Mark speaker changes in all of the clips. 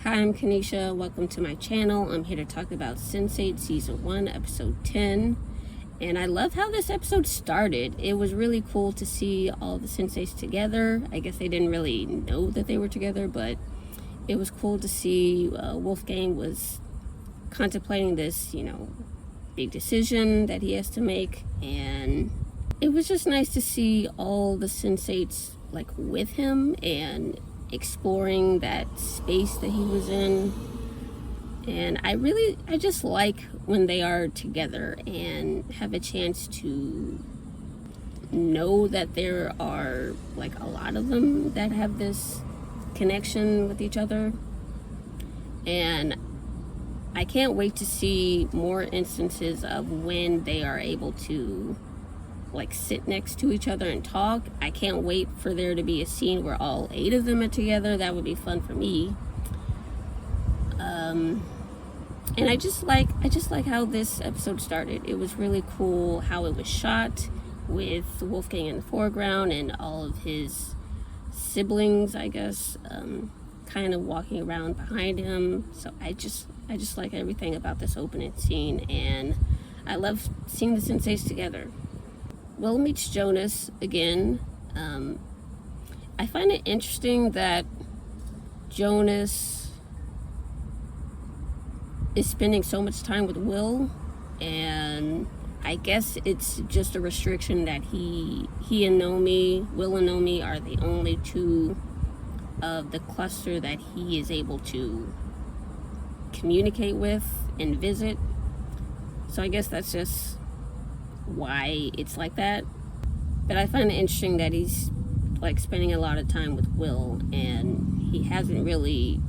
Speaker 1: Hi, I'm Kanisha. Welcome to my channel. I'm here to talk about Sense8 Season 1, Episode 10. And I love how this episode started. It was really cool to see all the Sense8s together. I guess they didn't really know that they were together, but it was cool to see Wolfgang was contemplating this, big decision that he has to make. And it was just nice to see all the Sense8s with him and exploring that space that he was in. And I just like when they are together and have a chance to know that there are a lot of them that have this connection with each other. And I can't wait to see more instances of when they are able to sit next to each other and talk. I can't wait for there to be a scene where all 8 of them are together. That would be fun for me. And I just like how this episode started. It was really cool how it was shot, with Wolfgang in the foreground and all of his siblings, I guess, kind of walking around behind him. So I just like everything about this opening scene, and I love seeing the Sense8s together. Will meets Jonas again. I find it interesting that Jonas is spending so much time with Will, and I guess it's just a restriction that he and Nomi, Will and Nomi, are the only 2 of the cluster that he is able to communicate with and visit. So I guess that's just why it's like that. But I find it interesting that he's spending a lot of time with Will, and he hasn't really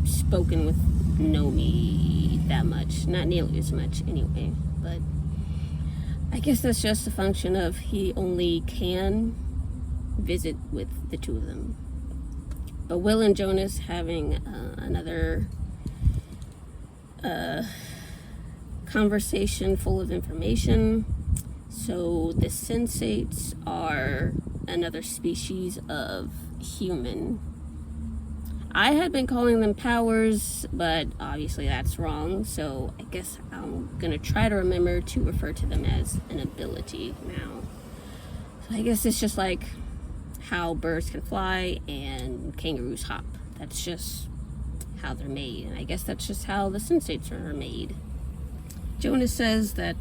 Speaker 1: spoken with Nomi that much, not nearly as much anyway. But I guess that's just a function of he only can visit with the 2 of them. But Will and Jonas having another conversation full of information. So the Sense8s are another species of human. I had been calling them powers, but obviously that's wrong. So I guess I'm gonna try to remember to refer to them as an ability now. So I guess it's just like how birds can fly and kangaroos hop. That's just how they're made. And I guess that's just how the Sense8s are made. Jonas says that,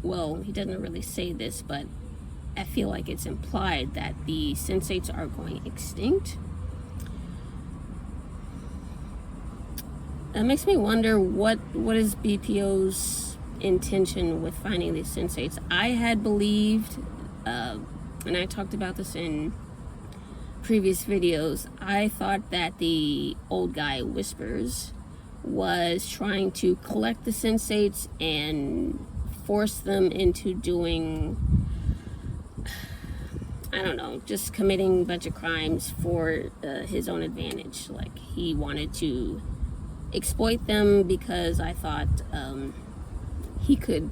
Speaker 1: he doesn't really say this, but I feel like it's implied that the Sense8s are going extinct. That makes me wonder what is BPO's intention with finding these Sense8s. I had believed, and I talked about this in previous videos, I thought that the old guy Whispers was trying to collect the Sense8s and force them into doing, I don't know, just committing a bunch of crimes for his own advantage. He wanted to exploit them because I thought he could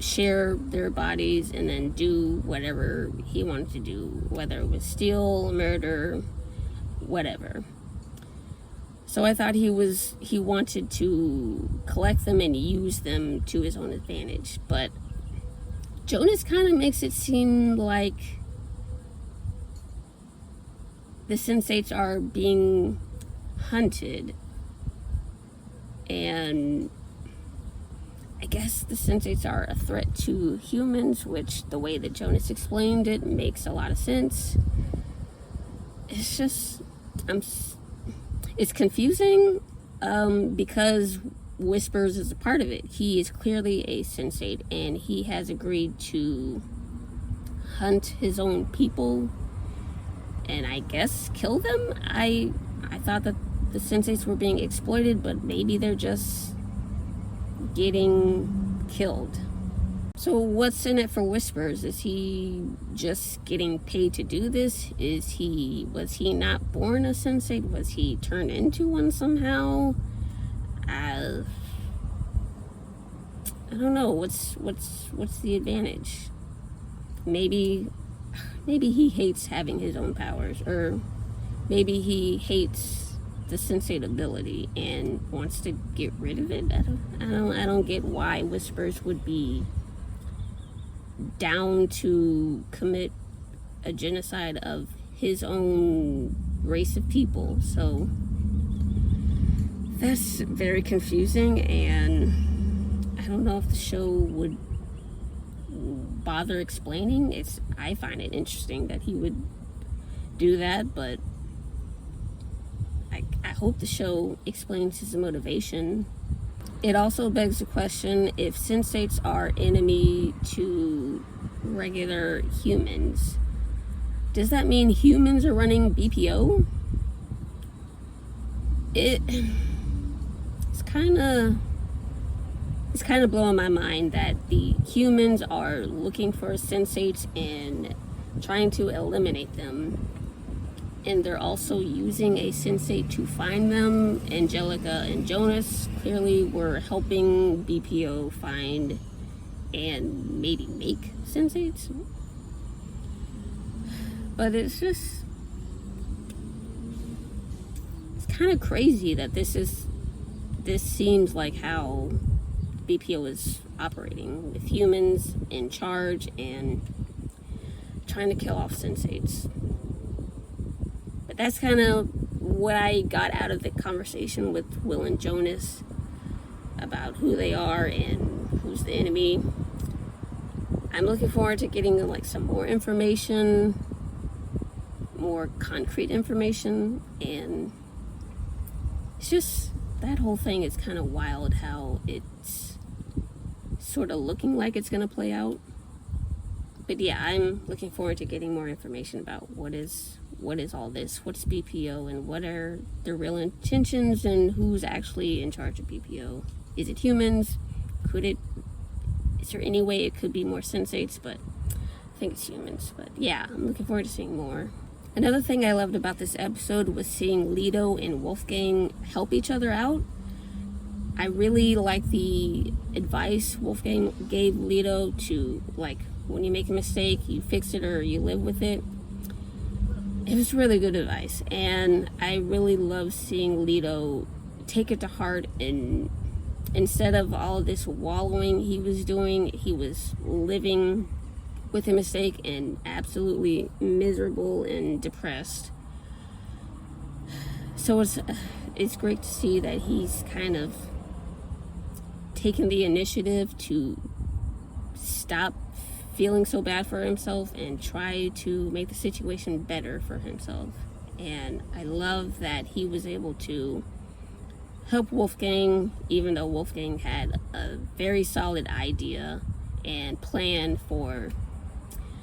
Speaker 1: share their bodies and then do whatever he wanted to do, whether it was steal, murder, whatever. So I thought he wanted to collect them and use them to his own advantage. But Jonas kind of makes it seem like the Sense8s are being hunted. And I guess the Sense8s are a threat to humans, which the way that Jonas explained it makes a lot of sense. It's just, it's confusing because Whispers is a part of it. He is clearly a Sense8, and he has agreed to hunt his own people and I guess kill them. I thought that the Sense8s were being exploited, but maybe they're just getting killed. So what's in it for Whispers? Is he just getting paid to do this? Was he not born a Sense8? Was he turned into one somehow? I don't know. What's the advantage? Maybe he hates having his own powers, or maybe he hates the Sense8 ability and wants to get rid of it. I don't get why Whispers would be down to commit a genocide of his own race of people. So that's very confusing, and I don't know if the show would bother explaining. I find it interesting that he would do that, but I hope the show explains his motivation. It also begs the question, if Sense8s are enemy to regular humans, does that mean humans are running BPO? It's kind of blowing my mind that the humans are looking for Sense8s and trying to eliminate them, and they're also using a Sense8 to find them. Angelica and Jonas clearly were helping BPO find and maybe make Sense8s. But it's kind of crazy that this seems like how BPO is operating, with humans in charge and trying to kill off Sense8s. But that's kind of what I got out of the conversation with Will and Jonas about who they are and who's the enemy. I'm looking forward to getting like some more information, more concrete information, and it's just, that whole thing is kind of wild how it's sort of looking like it's going to play out. But yeah, I'm looking forward to getting more information about what is all this, what's BPO, and what are their real intentions, and who's actually in charge of BPO. Is it humans? Is there any way it could be more Sense8s? But I think it's humans. But yeah, I'm looking forward to seeing more. Another thing I loved about this episode was seeing Lito and Wolfgang help each other out. I really like the advice Wolfgang gave Lito to, like, when you make a mistake, you fix it or you live with it. It was really good advice, and I really love seeing Lito take it to heart, and instead of all of this wallowing he was doing, he was living with a mistake and absolutely miserable and depressed. So it's great to see that he's kind of taken the initiative to stop feeling so bad for himself and try to make the situation better for himself. And I love that he was able to help Wolfgang, even though Wolfgang had a very solid idea and plan for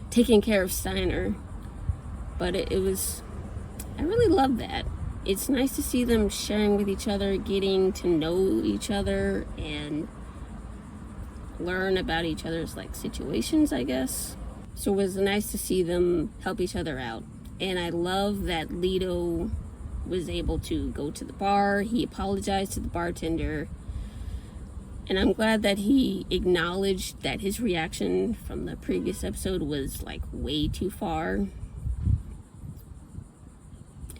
Speaker 1: taking care of Steiner. But I really love that. It's nice to see them sharing with each other, getting to know each other, and learn about each other's like situations, I guess. So it was nice to see them help each other out. And I love that Lito was able to go to the bar. He apologized to the bartender, and I'm glad that he acknowledged that his reaction from the previous episode was like way too far,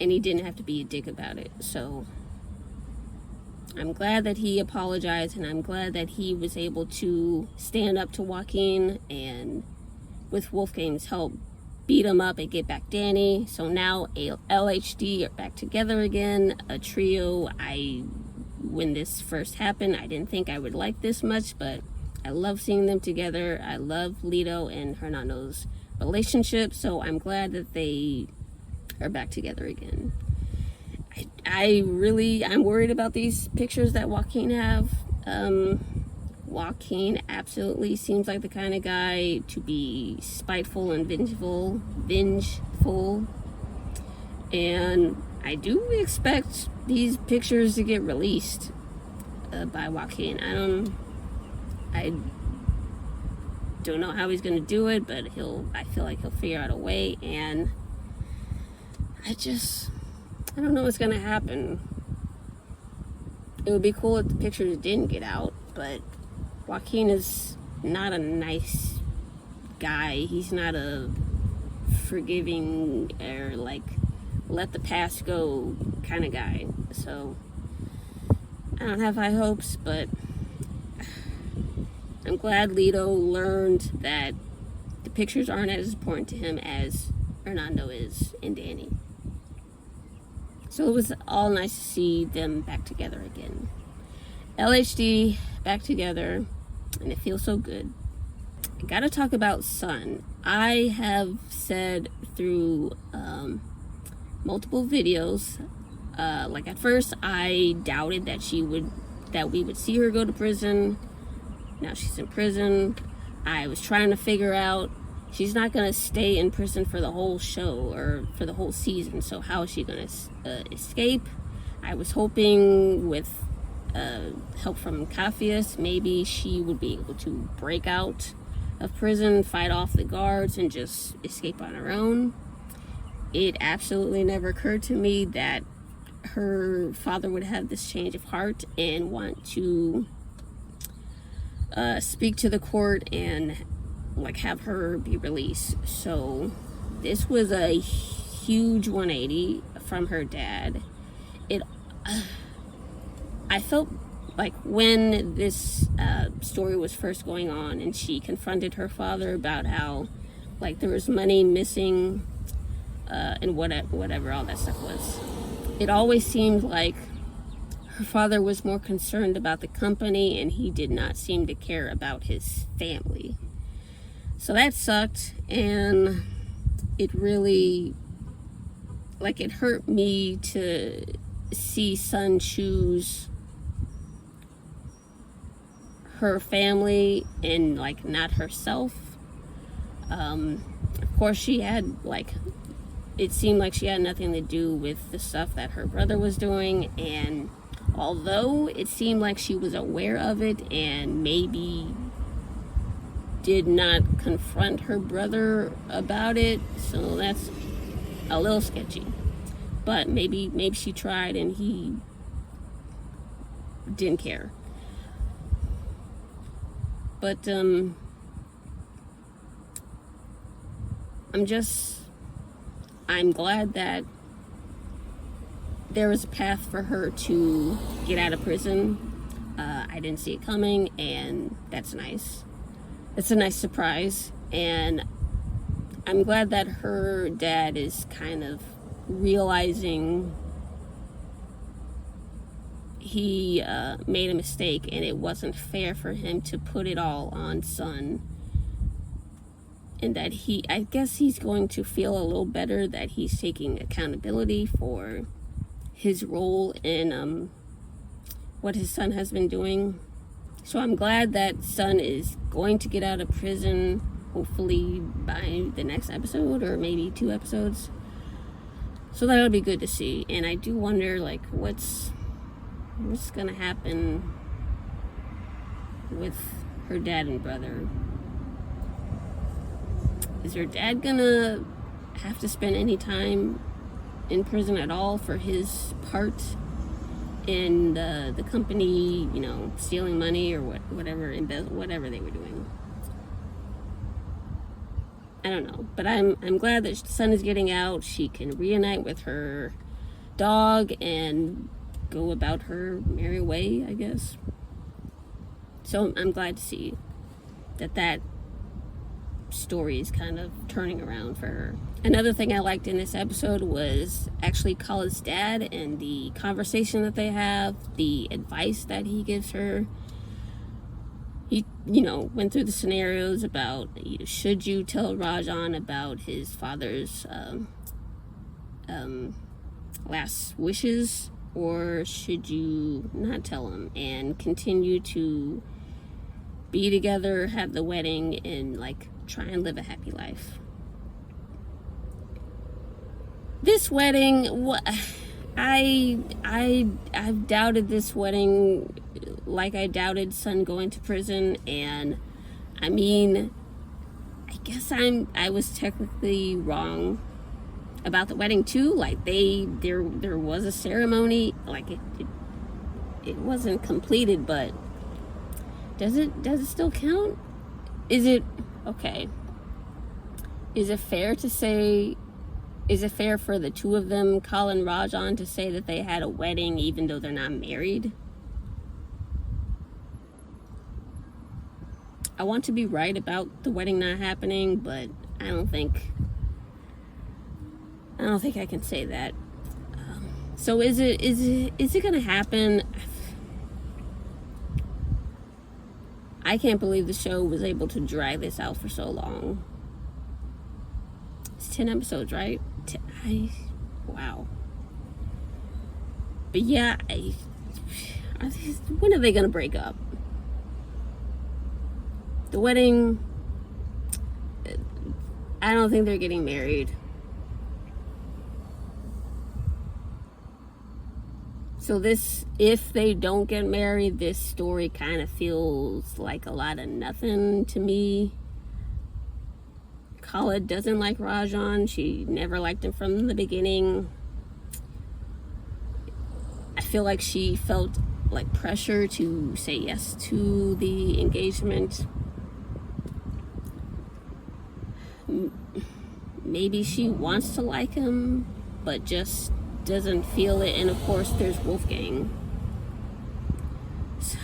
Speaker 1: and he didn't have to be a dick about it. So I'm glad that he apologized, and I'm glad that he was able to stand up to Joaquin and, with Wolfgang's help, beat him up and get back Danny. So now LHD are back together again, a trio. When this first happened, I didn't think I would like this much, but I love seeing them together. I love Lito and Hernando's relationship, so I'm glad that they are back together again. I'm worried about these pictures that Joaquin have. Joaquin absolutely seems like the kind of guy to be spiteful and vengeful, and I do expect these pictures to get released by Joaquin. I don't know how he's gonna do it, but I feel like he'll figure out a way, and I don't know what's gonna happen. It would be cool if the pictures didn't get out, but Joaquin is not a nice guy. He's not a forgiving or like let the past go kind of guy. So I don't have high hopes, but I'm glad Lito learned that the pictures aren't as important to him as Hernando is and Danny. So it was all nice to see them back together again. LHD back together, and it feels so good. I gotta talk about Sun. I have said through multiple videos, like at first I doubted that we would see her go to prison. Now she's in prison. I was trying to figure out, she's not gonna stay in prison for the whole show or for the whole season, so how is she gonna escape? I was hoping with help from Cafius, maybe she would be able to break out of prison, fight off the guards, and just escape on her own. It absolutely never occurred to me that her father would have this change of heart and want to speak to the court and like have her be released. So this was a huge 180 from her dad. I felt like when this story was first going on and she confronted her father about how like there was money missing and whatever all that stuff was, it always seemed like her father was more concerned about the company and he did not seem to care about his family. So that sucked, and it really, like, it hurt me to see Sun choose her family and like not herself. Of course she had like, it seemed like she had nothing to do with the stuff that her brother was doing, and although it seemed like she was aware of it and maybe did not confront her brother about it, so that's a little sketchy. But maybe she tried and he didn't care. But I'm glad that there was a path for her to get out of prison. I didn't see it coming, and that's nice. It's a nice surprise, and I'm glad that her dad is kind of realizing he made a mistake and it wasn't fair for him to put it all on Sun, and that I guess he's going to feel a little better that he's taking accountability for his role in what his son has been doing. So I'm glad that Sun is going to get out of prison, hopefully by the next episode or maybe 2 episodes. So that'll be good to see. And I do wonder, like, what's gonna happen with her dad and brother. Is her dad gonna have to spend any time in prison at all for his part in the company, you know, stealing money or whatever they were doing? I don't know, but I'm glad that Sun is getting out. She can reunite with her dog and go about her merry way, I guess. So I'm glad to see that story is kind of turning around for her. Another thing I liked in this episode was actually Kala's dad and the conversation that they have, the advice that he gives her. He, went through the scenarios about, should you tell Rajan about his father's last wishes, or should you not tell him and continue to be together, have the wedding, and try and live a happy life. This wedding, I've doubted this wedding like I doubted Sun going to prison, and I guess I was technically wrong about the wedding too. There was a ceremony, it wasn't completed, but does it still count? Is it okay? Is it fair to say Is it fair for the two of them, Colin and Rajan, to say that they had a wedding even though they're not married? I want to be right about the wedding not happening, but I don't think I can say that. So is it gonna happen? I can't believe the show was able to drag this out for so long. It's 10 episodes, right? Wow. But yeah, when are they gonna break up? The wedding, I don't think they're getting married. So this, if they don't get married, this story kind of feels like a lot of nothing to me. Kala doesn't like Rajan. She never liked him from the beginning. I feel like she felt like pressure to say yes to the engagement. Maybe she wants to like him, but just doesn't feel it. And of course there's Wolfgang. So,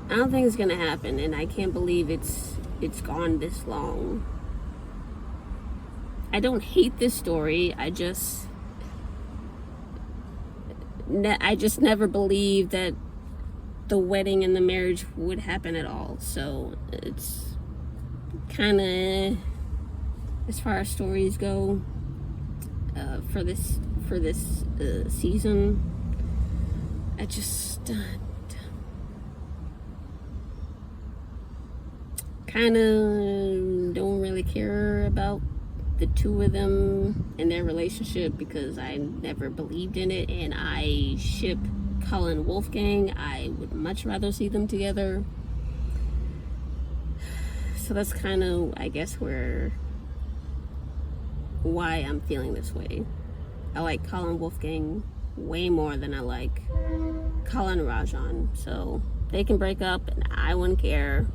Speaker 1: I don't think it's gonna happen, and I can't believe it's gone this long. I don't hate this story. I just never believed that the wedding and the marriage would happen at all. So it's kind of, as far as stories go, for this season, I just kind of don't really care about the two of them and their relationship, because I never believed in it, and I ship Colin and Wolfgang. I would much rather see them together. So that's kind of, I guess, why I'm feeling this way. I like Colin and Wolfgang way more than I like Colin and Rajan. So they can break up and I wouldn't care.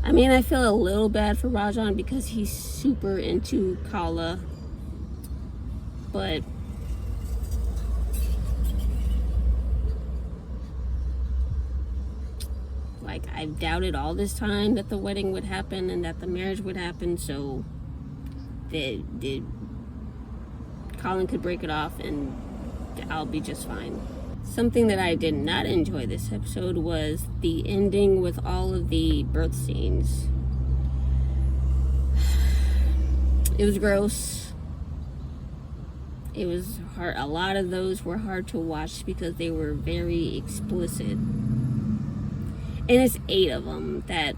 Speaker 1: I mean, I feel a little bad for Rajan because he's super into Kala, but like, I've doubted all this time that the wedding would happen and that the marriage would happen, so Colin could break it off and I'll be just fine. Something that I did not enjoy this episode was the ending with all of the birth scenes. It was gross. It was hard. A lot of those were hard to watch because they were very explicit. And it's 8 of them that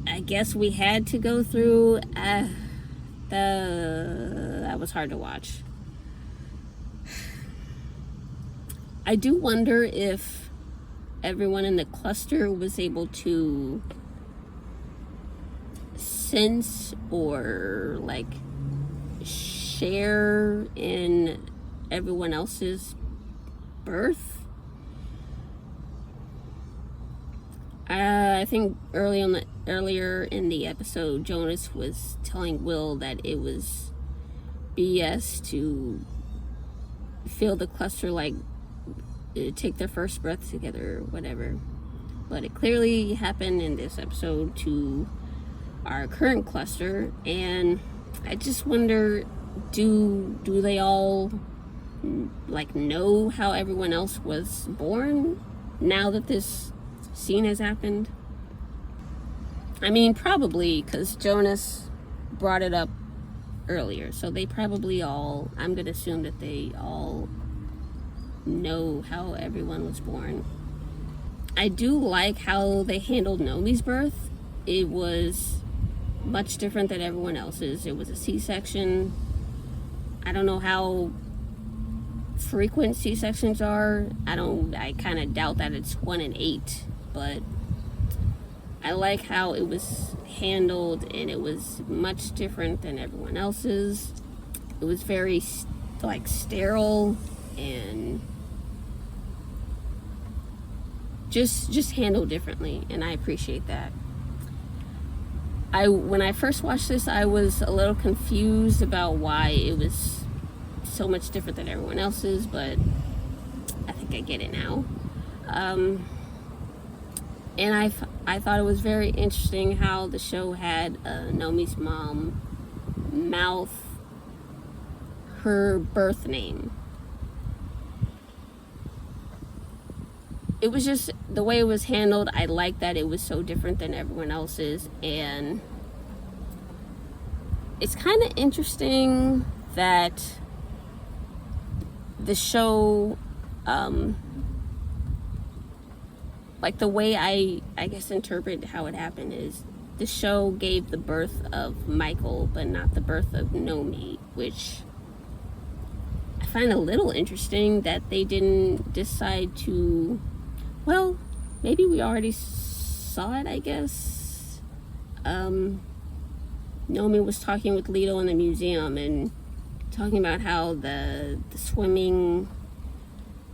Speaker 1: I guess we had to go through. That was hard to watch. I do wonder if everyone in the cluster was able to sense or like share in everyone else's birth. I think earlier in the episode, Jonas was telling Will that it was BS to feel the cluster like take their first breath together or whatever, but it clearly happened in this episode to our current cluster. And I just wonder, do they all like know how everyone else was born now that this scene has happened? I mean, probably, because Jonas brought it up earlier, so they probably all, I'm gonna assume that they all know how everyone was born. I do like how they handled Nomi's birth. It was much different than everyone else's. It was a C-section. I don't know how frequent C-sections are. I kind of doubt that it's 1 in 8, but I like how it was handled, and it was much different than everyone else's. It was very like sterile and just handled differently, and I appreciate that. When I first watched this, I was a little confused about why it was so much different than everyone else's, but I think I get it now. And I thought it was very interesting how the show had Nomi's mom mouth her birth name. It was just the way it was handled. I liked that it was so different than everyone else's, and it's kind of interesting that the show, like the way I guess interpret how it happened is the show gave the birth of Michael, but not the birth of Nomi, which I find a little interesting that they didn't decide to. Well, maybe we already saw it, I guess. Nomi was talking with Lito in the museum and talking about how the swimming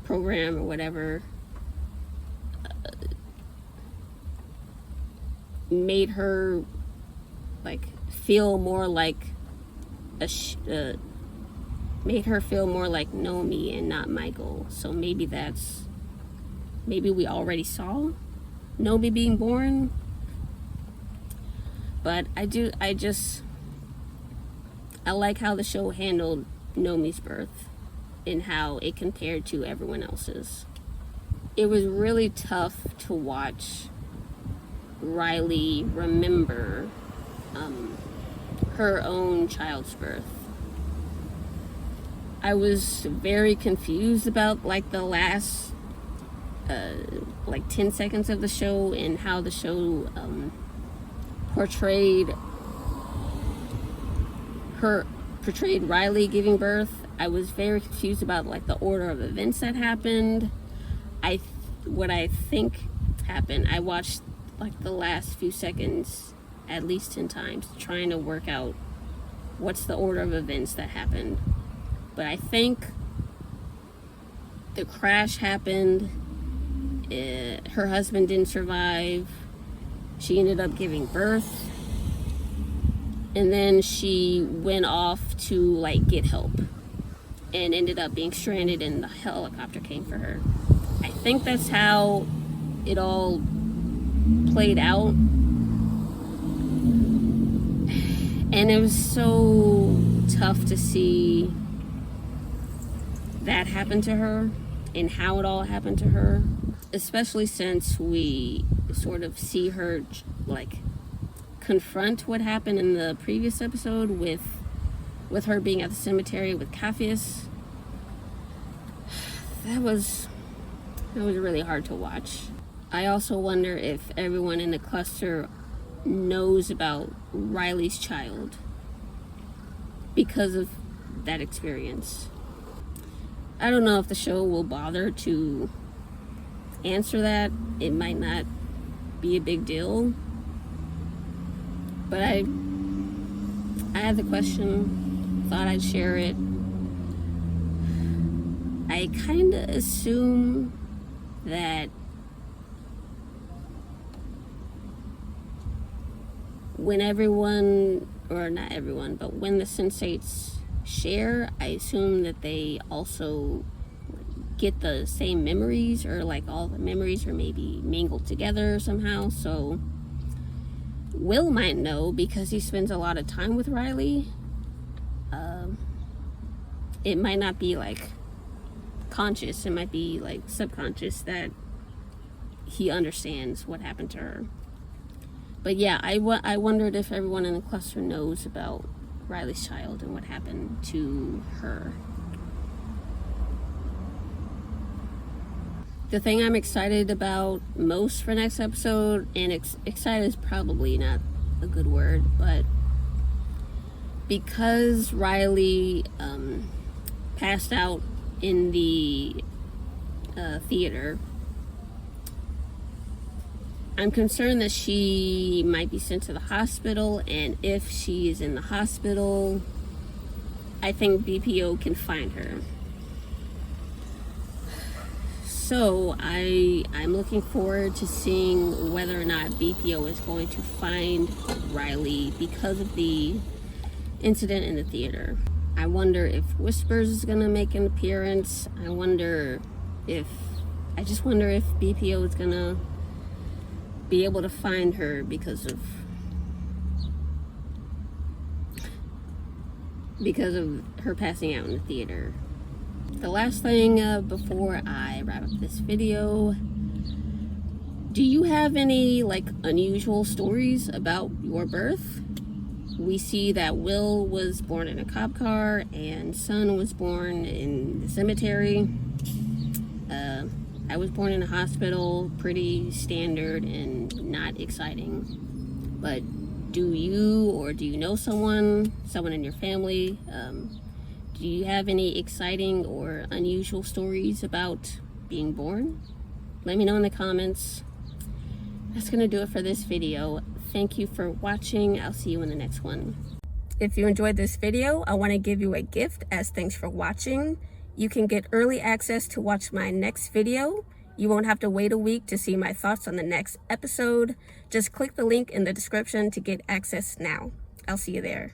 Speaker 1: program or whatever made her like feel more like made her feel more like Nomi and not Michael. So maybe we already saw Nomi being born. But I like how the show handled Nomi's birth and how it compared to everyone else's. It was really tough to watch Riley remember her own child's birth. I was very confused about like the last 10 seconds of the show and how the show portrayed Riley giving birth. I was very confused about like the order of events that happened. What I think happened, I watched like the last few seconds at least 10 times trying to work out what's the order of events that happened. But I think the crash happened. Her husband didn't survive. She ended up giving birth. And then she went off to like get help and ended up being stranded and the helicopter came for her. I think that's how it all played out. And it was so tough to see that happen to her and how it all happened to her, especially since we sort of see her like confront what happened in the previous episode with her being at the cemetery with Capheus. That was really hard to watch. I also wonder if everyone in the cluster knows about Riley's child because of that experience. I don't know if the show will bother to answer that. It might not be a big deal. But I had the question, thought I'd share it. I kind of assume that when everyone, or not everyone, but when the Sense8s share, I assume that they also get the same memories, or like all the memories are maybe mingled together somehow. So Will might know because he spends a lot of time with Riley. It might not be like conscious, it might be like subconscious that he understands what happened to her. But yeah, I wondered if everyone in the cluster knows about Riley's child and what happened to her. The thing I'm excited about most for next episode, and excited is probably not a good word, but because Riley passed out in the theater, I'm concerned that she might be sent to the hospital, and if she is in the hospital, I think BPO can find her. So I'm looking forward to seeing whether or not BPO is going to find Riley because of the incident in the theater. I wonder if Whispers is gonna make an appearance. I just wonder if BPO is gonna be able to find her because of her passing out in the theater. The last thing before I wrap up this video, do you have any like unusual stories about your birth? We see that Will was born in a cop car and Son was born in the cemetery. I was born in a hospital, pretty standard and not exciting. But do you know someone in your family? Do you have any exciting or unusual stories about being born? Let me know in the comments. That's gonna do it for this video. Thank you for watching. I'll see you in the next one. If you enjoyed this video, I want to give you a gift as thanks for watching. You can get early access to watch my next video. You won't have to wait a week to see my thoughts on the next episode. Just click the link in the description to get access now. I'll see you there.